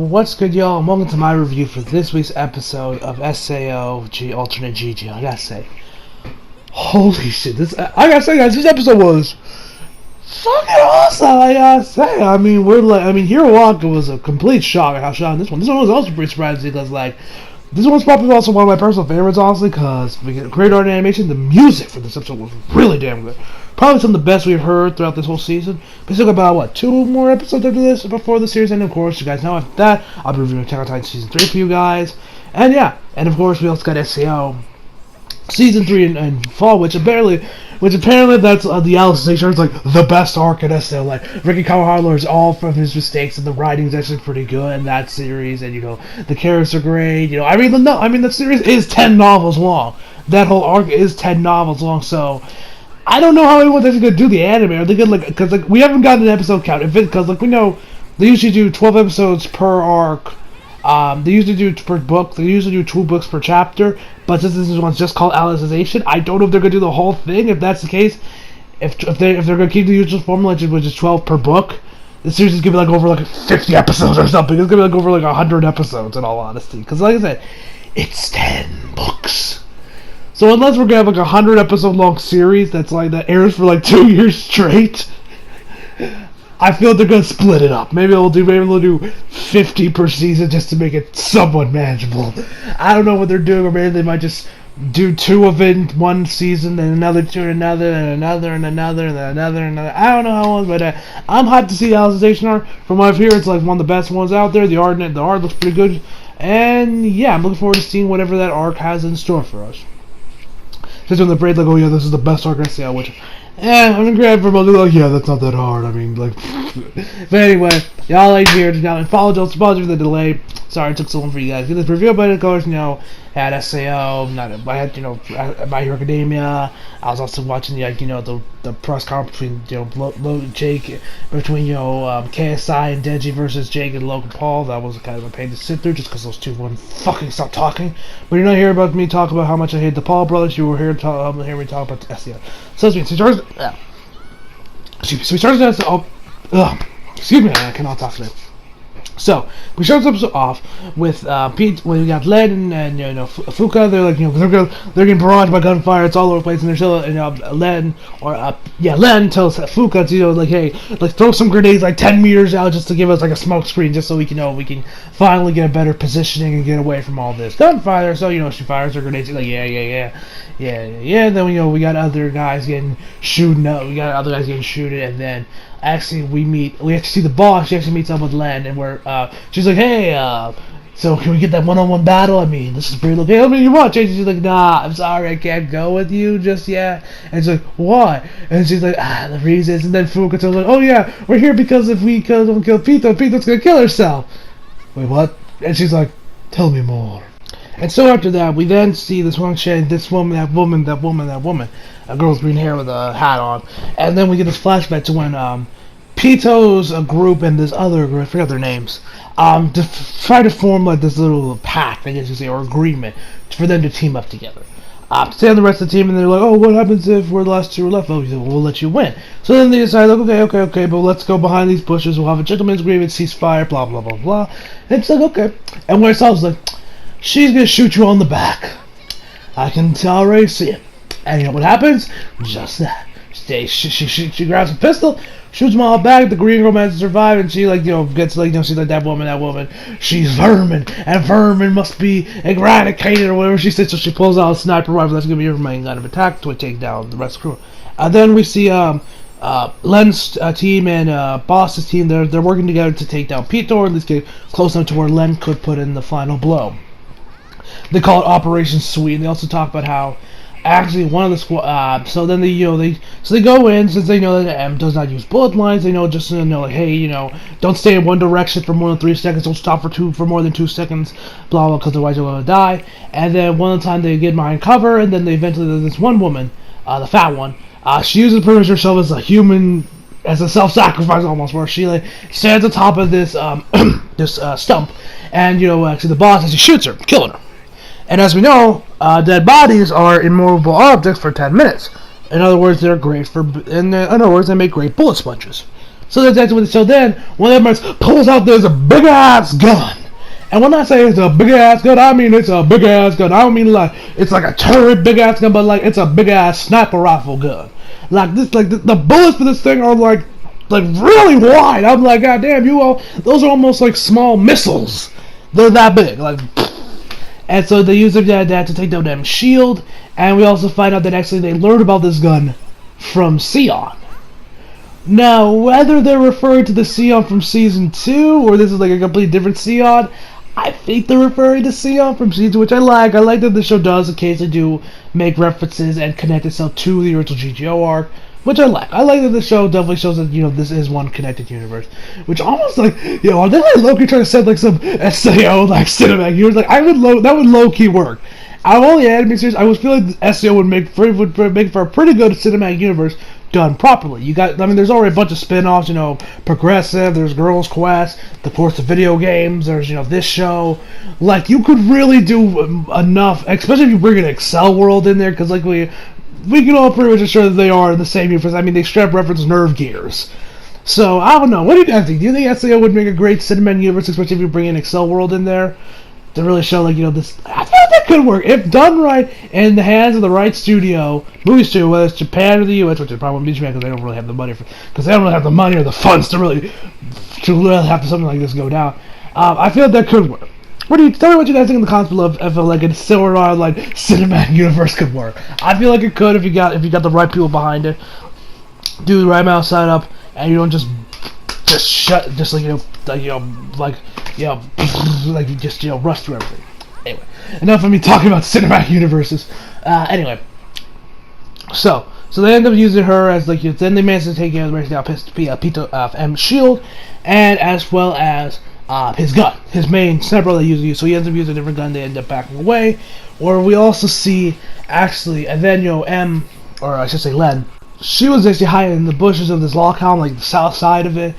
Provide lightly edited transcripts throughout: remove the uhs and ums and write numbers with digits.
What's good, y'all, and welcome to my review for this week's episode of SAO Alternate GG. I gotta say, holy shit, I gotta say, guys, this episode was fucking awesome. I gotta say, Hiroaka was a complete shock at how shot this one. This one was also pretty surprising because, this one's probably also one of my personal favorites, honestly, because we get great art and animation. The music for this episode was really damn good. Probably some of the best we've heard throughout this whole season. We still got about, 2 more episodes after this before the series end, of course. You guys know after that, I'll be reviewing Attack on Titan Season 3 for you guys. And yeah, and of course, we also got SAO Season 3 and Fall, which apparently that's the Alicization is like the best arc in SAO. Like, Ricky Kawahara is all from his mistakes, and the writing's actually pretty good in that series, and the characters are great. The series is 10 novels long. That whole arc is 10 novels long, so I don't know how anyone's actually gonna do the anime. Are they gonna because we haven't gotten an episode count, because we know they usually do 12 episodes per arc. They usually do per book. They usually do 2 books per chapter. But since this one's just called Alicization, I don't know if they're gonna do the whole thing. If that's the case, if they're gonna keep the usual formula, which is 12 per book, the series is gonna be over 50 episodes or something. It's gonna be over 100 episodes, in all honesty. Because like I said, it's 10 books. So unless we're gonna have a 100 episode long series that airs for 2 years straight, I feel they're gonna split it up. Maybe they'll do 50 per season just to make it somewhat manageable. I don't know what they're doing, or maybe they might just do 2 of it in one season, then another 2 and another, and another and another, and then another and another. I don't know how long, but I'm hyped to see the Alicization arc. From what I've heard, it's one of the best ones out there. The art looks pretty good, and yeah, I'm looking forward to seeing whatever that arc has in store for us. Just on the braid, oh yeah, this is the best arc I see, which, I'm gonna grab for most, yeah, that's not that hard. But anyway, y'all like here, just got apologize for the delay. Sorry it took so long for you guys to get this review, but of course, had SAO, I had, My Hero Academia. I was also watching, the press conference between, Jake, between, KSI and Denji versus Jake and Logan Paul. That was kind of a pain to sit through, just because those two wouldn't fucking stop talking. But you're not hearing about me talk about how much I hate the Paul brothers. You were here to hear me talk about the SAO. So we started, excuse me, I cannot talk today. So we start this episode off with Pete. When we got Len and Fuka. They're they're getting barraged by gunfire. It's all over the place, and they're still Len tells Fuka to hey, throw some grenades 10 meters out just to give us a smoke screen, just so we can finally get a better positioning and get away from all this gunfire. So she fires her grenades. She's yeah. Then we got other guys getting shooting up. And then actually we actually see the boss. She actually meets up with Len, and she's hey, so can we get that one-on-one battle? This is pretty low. Hey, you want? She's nah, I'm sorry, I can't go with you just yet. And she's why? And she's the reasons. And then Fuka tells oh yeah, we're here because if we don't kill Pito, Pito's gonna kill herself. Wait, what? And she's tell me more. And so after that, we then see this woman, that woman, a girl with green hair with a hat on, and then we get this flashback to when Pito's group and this other group, I forgot their names, try to form this little pact, I guess you say, or agreement for them to team up together. To stay on the rest of the team, and they're what happens if we're the last 2 left? Oh, we'll let you win. So then they decide, okay, but let's go behind these bushes, we'll have a gentleman's agreement, ceasefire, blah, blah, blah, blah. And it's okay. And when it's all, she's gonna shoot you on the back. I can already see it. And you know what happens? Just that. She grabs a pistol, shoots him all back. The green girl manages to survive, and she gets she's that woman. She's vermin, and vermin must be eradicated or whatever she says. So she pulls out a sniper rifle. That's gonna be her main line of attack to take down the rest of the crew. And then we see Len's team and Boss's team. They're working together to take down Pito, or at least get close enough to where Len could put in the final blow. They call it Operation Sweet, and they also talk about how actually one of the squad. So then they go in, since they know that M does not use bullet lines. They know just hey, don't stay in one direction for more than 3 seconds. Don't stop for more than 2 seconds. Blah blah, because otherwise you're gonna die. And then one of the time they get behind cover, and then they eventually there's this one woman, the fat one. She uses pretty much herself as a human. As a self-sacrifice almost, where she stands on top of this stump, and actually the boss actually shoots her, killing her. And as we know, dead bodies are immovable objects for 10 minutes. In other words, they're great for. In other words, they make great bullet sponges. So then one of the members pulls out this big ass gun. And when I say it's a big ass gun, I mean it's a big ass gun. I don't mean like it's like a turret big ass gun, but like it's a big ass sniper rifle gun. Like this, like the bullets for this thing are like really wide. I'm like, God damn, those are almost like small missiles. They're that big, like. And so they use that to take down that shield. And we also find out that actually they learned about this gun from Sion. Now, whether they're referring to the Sion from Season 2, or this is like a completely different Sion, I think they're referring to Sion from Season 2, which I like. I like that the show does occasionally do make references and connect itself to the original GGO arc, which I like. I like that the show definitely shows that, this is one connected universe. Which almost like, are they like Loki trying to set like some SAO, like cinematic universe? Like, that would low-key work. Out of all the anime series, I would feel like the SAO would make for a pretty good cinematic universe done properly. There's already a bunch of spin-offs, Progressive, there's Girls Quest, of course the video games, there's, this show. Like, you could really do enough, especially if you bring an Excel World in there, because, like, we can all pretty much assure that they are in the same universe. I mean, they straight up reference Nerve Gears. So, I don't know. What do you guys think? Do you think SAO would make a great cinematic universe, especially if you bring an Excel World in there? To really show, like, this. I feel like that could work if done right in the hands of the right movie studio, whether it's Japan or the U.S., which it probably won't be Japan because they don't really have the money because they don't really have the money or the funds to really have something like this go down. I feel like that could work. Tell me what you guys think in the comments below if like a similar like cinematic universe could work. I feel like it could if you got the right people behind it, do the right amount of setup, and you don't just rush through everything. Anyway, enough of me talking about cinematic universes. Anyway, so they end up using her as then they manage to take down Pito and shield, and as well as his gun, his main sniper that he uses. So he ends up using a different gun. They end up backing away. Or we also see actually Len. She was actually hiding in the bushes of this log house, like the south side of it.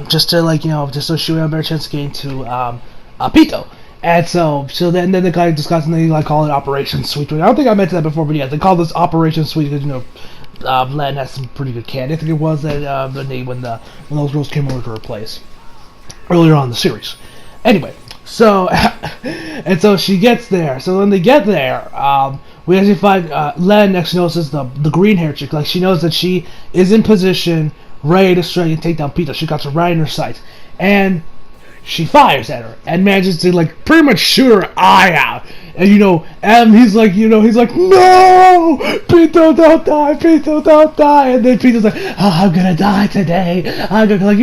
Just so she would have a better chance of getting to Pito. And so then the guy discussed, and they call it Operation Sweet. I don't think I mentioned that before, but yeah, they call this Operation Sweet because Len has some pretty good candy. I think it was that the name when those girls came over to her place earlier on in the series. Anyway, so and so she gets there. So when they get there, we actually find Len actually notices the green hair chick. Like, she knows that she is in position, ready to strike and take down Pito. She got her right in her sights, and she fires at her and manages to pretty much shoot her eye out. And he's like, no, Pito, don't die, Pito, don't die. And then Pito's like, oh, I'm gonna die today.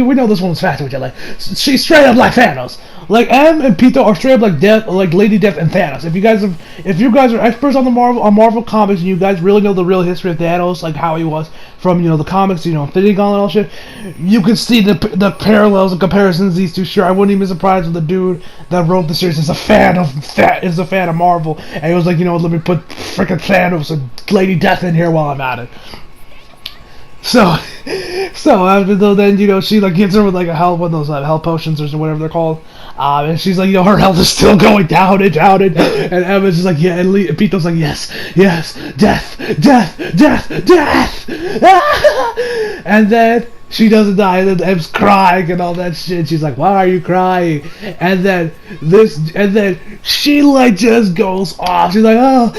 We know this woman's faster with you. She's straight up like Thanos. Like, M and Pito are straight up like Death, like Lady Death and Thanos. If you guys are experts on Marvel comics, and you guys really know the real history of Thanos, like how he was from the comics, Infinity Gauntlet and all shit, you can see the parallels and comparisons these two share. I wouldn't even be surprised if the dude that wrote the series is a fan of Marvel, and he was like, let me put frickin' Thanos and Lady Death in here while I'm at it. So after then, she gets her with one of those health potions or whatever they're called, and she's like, her health is still going down and Emma's just like, yeah, and Pito's like, yes, death, and then she doesn't die, and then Em's crying and all that shit. She's like, why are you crying? And then she just goes off. She's like, oh,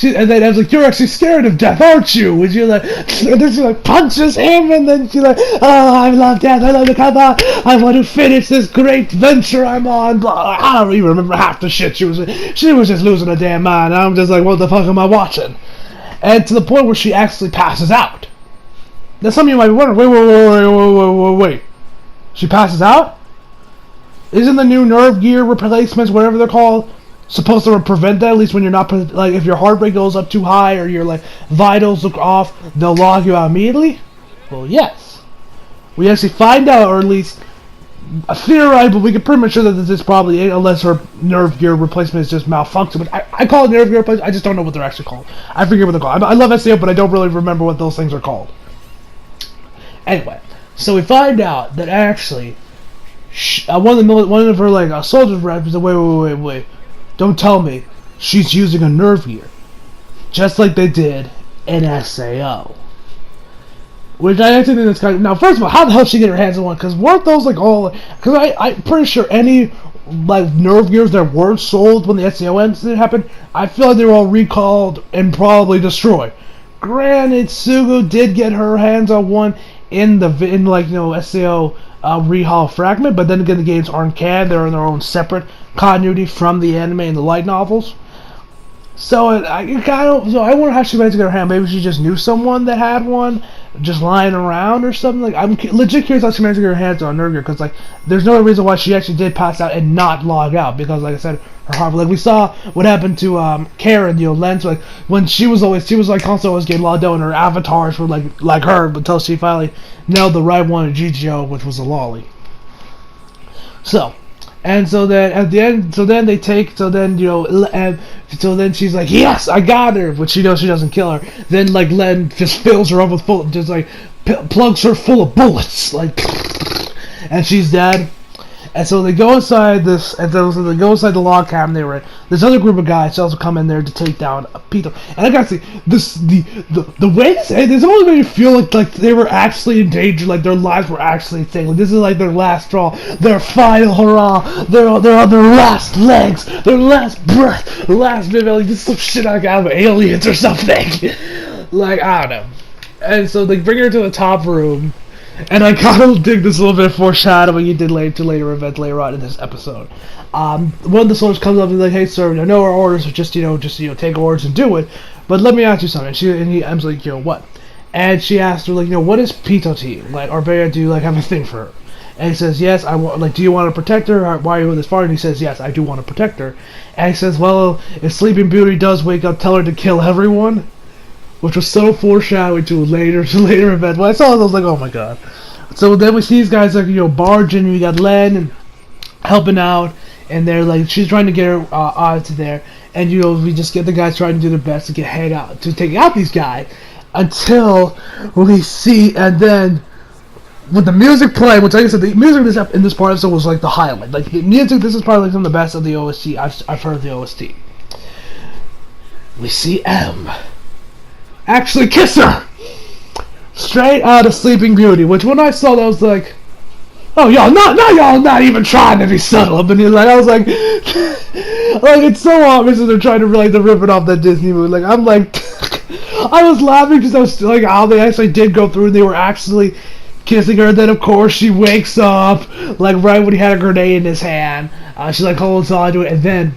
and then Em's like, you're actually scared of death, aren't you? And then she punches him, and then she's like, oh, I love death, I love the combat, I want to finish this great venture I'm on. Blah. I don't even remember half the shit she was just losing her damn mind. I'm just like, what the fuck am I watching? And to the point where she actually passes out. Now some of you might be wondering, wait. She passes out? Isn't the new nerve gear replacements, whatever they're called, supposed to prevent that? At least when you're not, if your heart rate goes up too high or your vitals look off, they'll log you out immediately? Well, yes. We actually find out, or at least theorize, but we can pretty much sure that this is probably it, unless her nerve gear replacement is just malfunction. But I call it nerve gear replacement. I just don't know what they're actually called. I forget what they're called. I love SEO, but I don't really remember what those things are called. Anyway, so we find out that actually one of her soldiers reps is like, wait, don't tell me she's using a nerve gear, just like they did in SAO. Which I actually think that's kind of... Now, first of all, how the hell did she get her hands on one? Because weren't those, like, all... Because I'm pretty sure any, like, nerve gears that weren't sold when the SEO incident happened, I feel like they were all recalled and probably destroyed. Granted, Sugu did get her hands on one in SEO rehaul fragment, but then again, the games aren't canon. They're in their own separate continuity from the anime and the light novels. So I wonder how she managed to get her hand. Maybe she just knew someone that had one, just lying around or something. Like, I'm legit curious how she managed to get her hands on Nergir, because like there's no reason why she actually did pass out and not log out, because like I said, her heart. Like we saw what happened to Karen, Lens, like when she was like constantly always getting logged out, and her avatars were like her until she finally nailed the right one in GGO, which was a lolly. So then at the end, then she's like, yes, I got her, but she knows she doesn't kill her. Then like Len just fills her up with just like plugs her full of bullets, like, and she's dead. And so they go inside this, and so they go inside the log cabin they were in. This other group of guys also come in there to take down Pito. And I gotta say, the way this ended, only made me feel like they were actually in danger, like their lives were actually at stake. Like this is like their last straw, their final hurrah, they're on their last legs, their last breath, their last bit, like this is some shit out of Aliens or something. Like, I don't know. And so they bring her to the top room. And I kind of dig this little bit of foreshadowing you did later events later on in this episode. One of the soldiers comes up and is like, "Hey, sir, I know our orders are just take orders and do it, but let me ask you something." I'm like, what? And she asked her, like, what is Pito to you? Like, or Bea, do you like have a thing for her? And he says, yes, I want. Like, do you want to protect her? Or why are you this far? And he says, yes, I do want to protect her. And he says, well, if Sleeping Beauty does wake up, tell her to kill everyone. Which was so foreshadowing to a later event. When I saw it, I was like, oh my god. So then we see these guys like, barging. We got Len and helping out, and they're like, she's trying to get her out of there, and we just get the guys trying to do their best to take out these guys until we see, and then with the music playing, which like I said, the music in this part of the episode was like the highlight. Like the music, this is probably like some of the best of the OST I've heard of the OST. We see M actually kiss her straight out of Sleeping Beauty, which when I saw that I was like, oh y'all not even trying to be subtle up in here. Like I was like like it's so obvious that they're trying to they're ripping off that Disney movie. Like I'm like I was laughing because I was like how they actually did go through and they were actually kissing her. Then of course she wakes up like right when he had a grenade in his hand. She like holds on to it, and then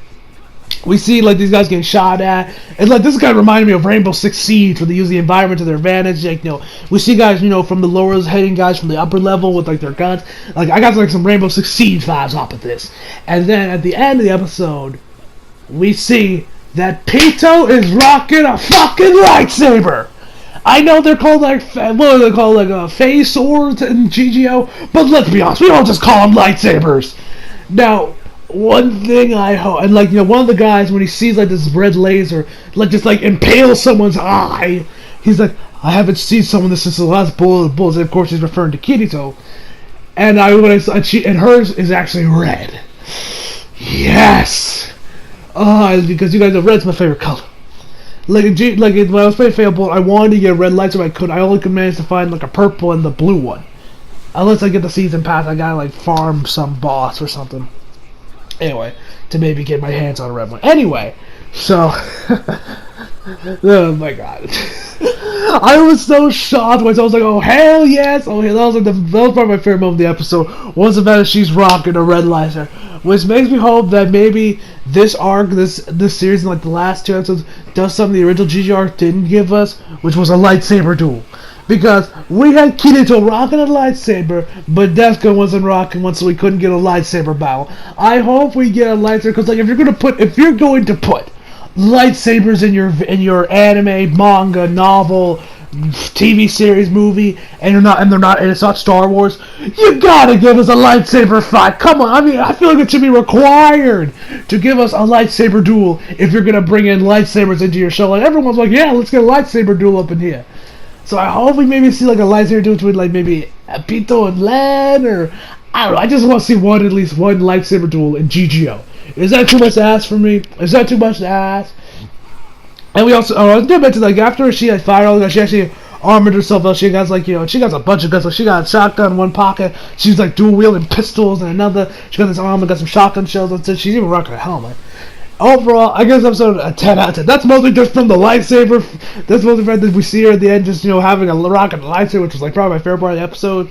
we see like these guys getting shot at, and like this kind of reminded me of Rainbow Six Siege, where they use the environment to their advantage. Like we see guys from the lower hitting guys from the upper level with like their guns. Like I got like some Rainbow Six Siege vibes off of this. And then at the end of the episode, we see that Pito is rocking a fucking lightsaber. I know they're called phase swords in GGO, but let's be honest, we don't just call them lightsabers. Now, one thing I hope, and one of the guys, when he sees like this red laser, just impale someone's eye, he's like, I haven't seen someone this since the last bullets. And of course, he's referring to Kirito. And and hers is actually red. Yes, because you guys know red's my favorite color. When I was playing Fatal, I wanted to get a red lightsaber. I only could manage to find like a purple and the blue one. Unless I get the season pass, I gotta farm some boss or something. Anyway, to maybe get my hands on a red one. Anyway, so oh my god, I was so shocked when I was like, "Oh hell yes!" Oh, that was probably my favorite moment of the episode. Was the fact that she's rocking a red lightsaber, which makes me hope that maybe this arc, this series, in the last two episodes, does something the original GG arc didn't give us, which was a lightsaber duel. Because we had Kirito rocking a lightsaber, but Deathgun wasn't rocking one, so we couldn't get a lightsaber battle. I hope we get a lightsaber, because if you're going to put lightsabers in your anime, manga, novel, TV series, movie, and it's not Star Wars, you gotta give us a lightsaber fight. Come on, I mean, I feel like it should be required to give us a lightsaber duel if you're gonna bring in lightsabers into your show. Like everyone's like, yeah, let's get a lightsaber duel up in here. So I hope we maybe see a lightsaber duel between maybe Pito and Len, or I don't know. I just want to see at least one lightsaber duel in GGO. Is that too much to ask for me? Is that too much to ask? And we also, I did mention after she fired all the guys, she actually armored herself up. She got like, she got a bunch of guns. Like she got a shotgun in one pocket. She's like dual wielding pistols in another. She got this armor, got some shotgun shells. And she's even rocking a helmet. Overall, I give this episode a 10 out of 10. That's mostly just from the lightsaber. That's mostly from that we see her at the end, just having a rocket lightsaber, which was like probably my favorite part of the episode.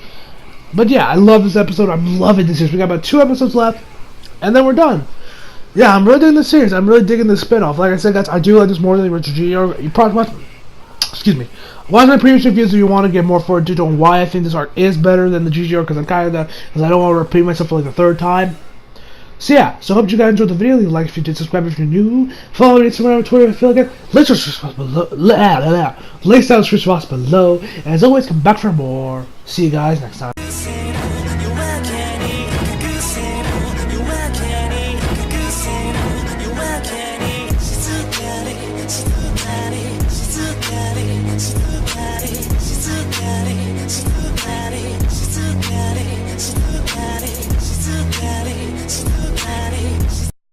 But yeah, I love this episode. I'm loving this series. We got about 2 episodes left, and then we're done. Yeah, I'm really digging this series. I'm really digging this spinoff. Like I said, guys, I do like this more than the original GR. You probably watch. Excuse me. Watch my previous reviews if you want to get more forward to on why I think this arc is better than the GGR, because I'm kind of because I don't want to repeat myself for like the 3rd time. So yeah, so hope you guys enjoyed the video. Leave a like if you did, subscribe if you're new. Follow me on Instagram and Twitter if you feel like it. Links down in the description box below. And as always, come back for more. See you guys next time. She's